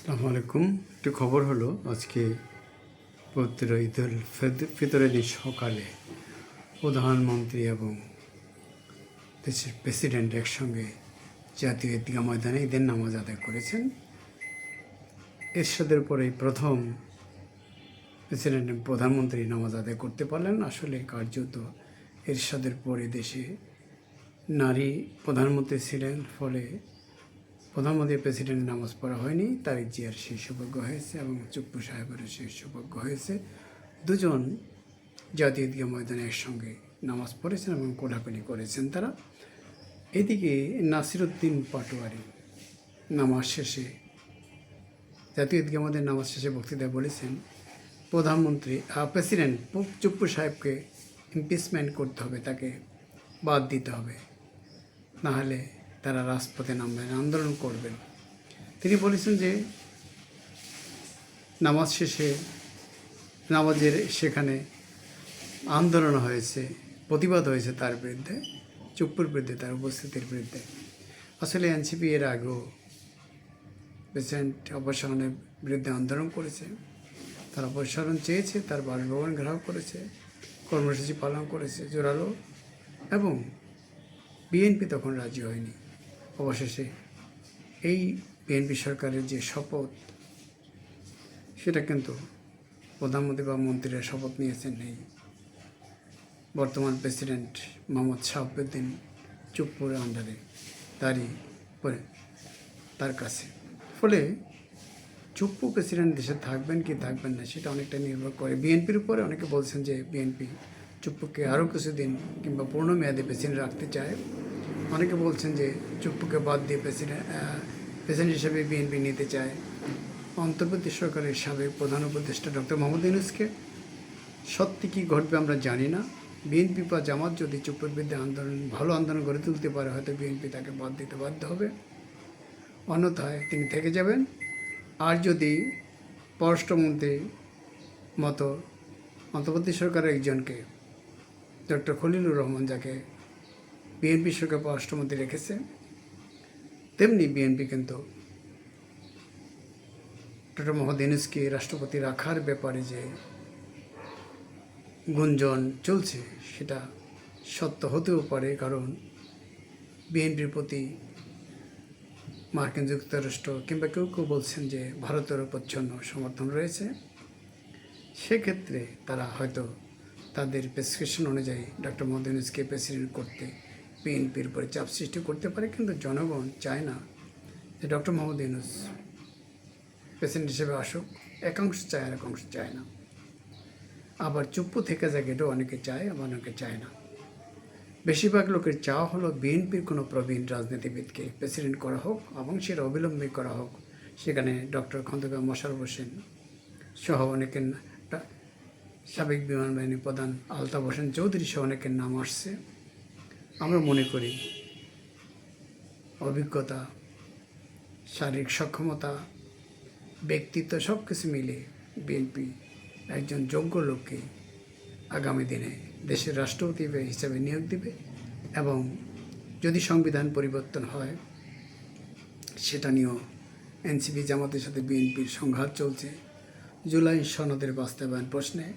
আসসালামু আলাইকুম। একটি খবর হলো, আজকে পবিত্র ঈদুল ফিতরের দিন সকালে প্রধানমন্ত্রী এবং দেশের প্রেসিডেন্ট একসঙ্গে জাতীয় ঈদগাহ ময়দানে ঈদের নামাজ আদায় করেছেন। এরশাদের পরেই প্রথম প্রেসিডেন্ট প্রধানমন্ত্রী নামাজ আদায় করতে পারলেন। আসলে কার্যত এরশাদের পরে দেশে নারী প্রধানমন্ত্রী ছিলেন, ফলে প্রধানমন্ত্রী প্রেসিডেন্টের নামাজ পড়া হয়নি। তারেক জিয়ার সেই সৌভাগ্য হয়েছে এবং চুপ্পু সাহেবেরও সেই সৌভাগ্য হয়েছে। দুজন জাতীয় ঈদগাহ ময়দানে একসঙ্গে নামাজ পড়েছেন এবং কোলাকুলি করেছেন তারা। এদিকে নাসিরুদ্দিন পাটোয়ারি নামাজ শেষে, জাতীয় ঈদগাহ ময়দানে নামাজ শেষে বক্তৃতায় বলেছেন, প্রধানমন্ত্রী প্রেসিডেন্ট চুপ্পু সাহেবকে ইমপিচমেন্ট করতে হবে, তাকে বাদ দিতে হবে, নাহলে তারা রাজপথে নামবেন, আন্দোলন করবেন। তিনি বলেছেন যে নামাজ শেষে নামাজের সেখানে আন্দোলন হয়েছে, প্রতিবাদ হয়েছে তার বিরুদ্ধে, চুপ্পুর বিরুদ্ধে, তার উপস্থিতির বিরুদ্ধে। আসলে এনসিপি এর আগেও প্রেসিডেন্ট অপসারণের বিরুদ্ধে আন্দোলন করেছে, তার অপসারণ চেয়েছে, তার বাসভবন ঘেরাও করেছে, কর্মসূচি পালন করেছে জোরালো, এবং বিএনপি তখন রাজি হয়নি। অবশেষে এই বিএনপি সরকারের যে শপথ, সেটা কিন্তু প্রধানমন্ত্রী বা মন্ত্রীরা শপথ নিয়েছেন এই বর্তমান প্রেসিডেন্ট মোহাম্মদ শাহাবুদ্দিন চুপ্পুর আন্ডারে, তার কাছে। ফলে চুপ্পু প্রেসিডেন্ট দেশে থাকবেন কি থাকবেন না, সেটা অনেকটা নির্ভর করে বিএনপির উপরে। অনেকে বলছেন যে বিএনপি চুপ্পুকে আরও কিছুদিন কিংবা পূর্ণ মেয়াদে প্রেসিডেন্ট রাখতে চায়। অনেকে বলছেন যে চুপ্পুকে বাদ দিয়ে প্রেসিডেন্ট হিসেবে বিএনপি নিতে চায় অন্তর্বর্তী সরকারের সাবেক প্রধান উপদেষ্টা ডক্টর মোহাম্মদ ইউনূসকে। সত্যি কী ঘটবে আমরা জানি না। বিএনপি বা জামাত যদি চুপ্পুর বিরুদ্ধে ভালো আন্দোলন গড়ে তুলতে পারে, হয়তো বিএনপি তাকে বাদ দিতে বাধ্য হবে, অন্যথায় তিনি থেকে যাবেন। আর যদি পররাষ্ট্রমন্ত্রীর মতো অন্তর্বর্তী সরকারের একজনকে, ডক্টর খলিলুর রহমান, যাকে বিএনপি সরকার পররাষ্ট্রমন্ত্রী রেখেছে, তেমনি বিএনপি কিন্তু ডক্টর মোহাম্মদ ইউনূসকে রাষ্ট্রপতি রাখার ব্যাপারে যে গুঞ্জন চলছে, সেটা সত্য হতেও পারে। কারণ বিএনপির প্রতি মার্কিন যুক্তরাষ্ট্র কিংবা কেউ কেউ বলছেন যে ভারতেরও প্রচ্ছন্ন সমর্থন রয়েছে। সেক্ষেত্রে তারা হয়তো তাদের প্রেসক্রিপশন অনুযায়ী ডক্টর মোহাম্মদ ইউনূসকে প্রেসিডেন্ট করতে বিএনপির উপরে চাপ সৃষ্টি করতে পারে। কিন্তু জনগণ চায় না যে ডক্টর মোহাম্মদ ইউনূস প্রেসিডেন্ট হিসেবে আসুক। একাংশ চায়, আর একাংশ চায় না। আবার চুপ্পু থেকে যাক, এটাও অনেকে চায়, আবার অনেকে চায় না। বেশিরভাগ লোকের চাওয়া হলো বিএনপির কোনো প্রবীণ রাজনীতিবিদকে প্রেসিডেন্ট করা হোক এবং সেটা অবিলম্বে করা হোক। সেখানে ডক্টর খন্দকার মোশাররফ হোসেন সহ অনেকের, সাবেক বিমান বাহিনী প্রধান আলতাফ হোসেন চৌধুরী সহ অনেকের নাম আসছে। আমরা মনে করি অভিজ্ঞতা, শারীরিক সক্ষমতা, ব্যক্তিত্ব সব কিছু মিলে বিএনপি একজন যোগ্য লোককে আগামী দিনে দেশের রাষ্ট্রপতি হিসেবে নিয়োগ দিবে। এবং যদি সংবিধান পরিবর্তন হয়, সেটা নিয়েও এনসিপি জামাতের সাথে বিএনপির সংঘাত চলছে। জুলাই সনদের বাস্তবায়ন প্রশ্নে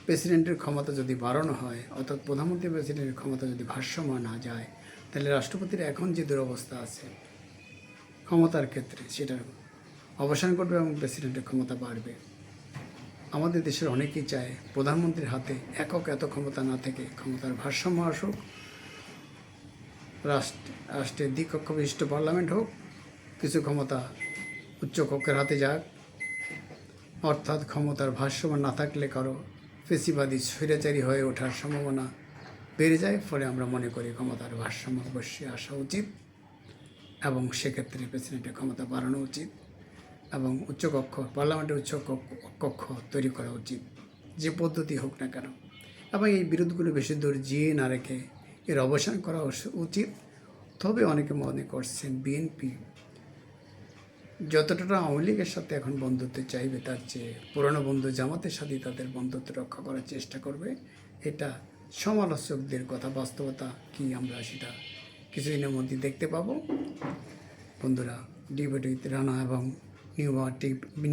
প্রেসিডেন্টের ক্ষমতা যদি বাড়ানো হয়, অর্থাৎ প্রধানমন্ত্রী প্রেসিডেন্টের ক্ষমতা যদি ভারসাম্য না যায়, তাহলে রাষ্ট্রপতির এখন যে দুরবস্থা আছে ক্ষমতার ক্ষেত্রে, সেটার অবসান করবে এবং প্রেসিডেন্টের ক্ষমতা বাড়বে। আমাদের দেশের অনেকেই চায় প্রধানমন্ত্রীর হাতে এত ক্ষমতা না থেকে ক্ষমতার ভারসাম্য আসুক, রাষ্ট্রের দ্বিকক্ষ বিশিষ্ট পার্লামেন্ট হোক, কিছু ক্ষমতা উচ্চকক্ষের হাতে যাক। অর্থাৎ ক্ষমতার ভারসাম্য না থাকলে কারো ফেসিবাদী স্বৈরাচারী হয়ে ওঠার সম্ভাবনা বেড়ে যায়। ফলে আমরা মনে করি ক্ষমতার ভারসাম্য অবশ্যই আসা উচিত এবং সেক্ষেত্রে প্রেসিডেন্টের ক্ষমতা বাড়ানো উচিত এবং উচ্চকক্ষ, পার্লামেন্টের উচ্চকক্ষ তৈরি করা উচিত, যে পদ্ধতি হোক না কেন। এবং এই বিরোধগুলো বেশি দূর জিয়ে না রেখে এর অবসান করা উচিত। তবে অনেকে মনে করছেন বিএনপি যতটা আওয়ামী লীগের সাথে এখন বন্ধুত্ব চাইবে, তার চেয়ে পুরনো বন্ধু জামাতের সাথে তাদের বন্ধুত্ব রক্ষা করার চেষ্টা করবে। এটা সমালোচকদের কথা, বাস্তবতা কি আমরা সেটা কিছুদিনের মধ্যে দেখতে পাবো। বন্ধুরা, ডিবেট উইথ রানা এবং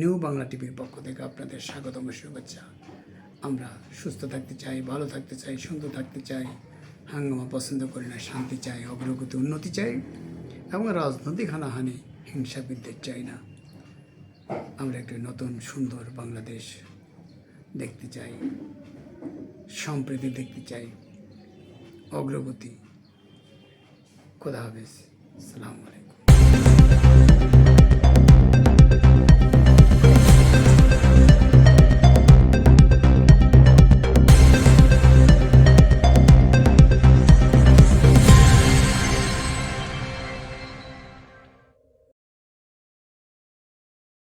নিউ বাংলা টিভির পক্ষ থেকে আপনাদের স্বাগতম শুভেচ্ছা। আমরা সুস্থ থাকতে চাই, ভালো থাকতে চাই, সুন্দর থাকতে চাই, হাঙ্গামা পছন্দ করি না, শান্তি চাই, অগ্রগতি উন্নতি চাই এবং রাজনৈতিক হানাহানি হিংসা বিদ্বেষ চাই না। আমরা একটি নতুন সুন্দর বাংলাদেশ দেখতে চাই, সম্প্রীতি দেখতে চাই, অগ্রগতি। খোদা হাফেজ, আসসালামু আলাইকুম।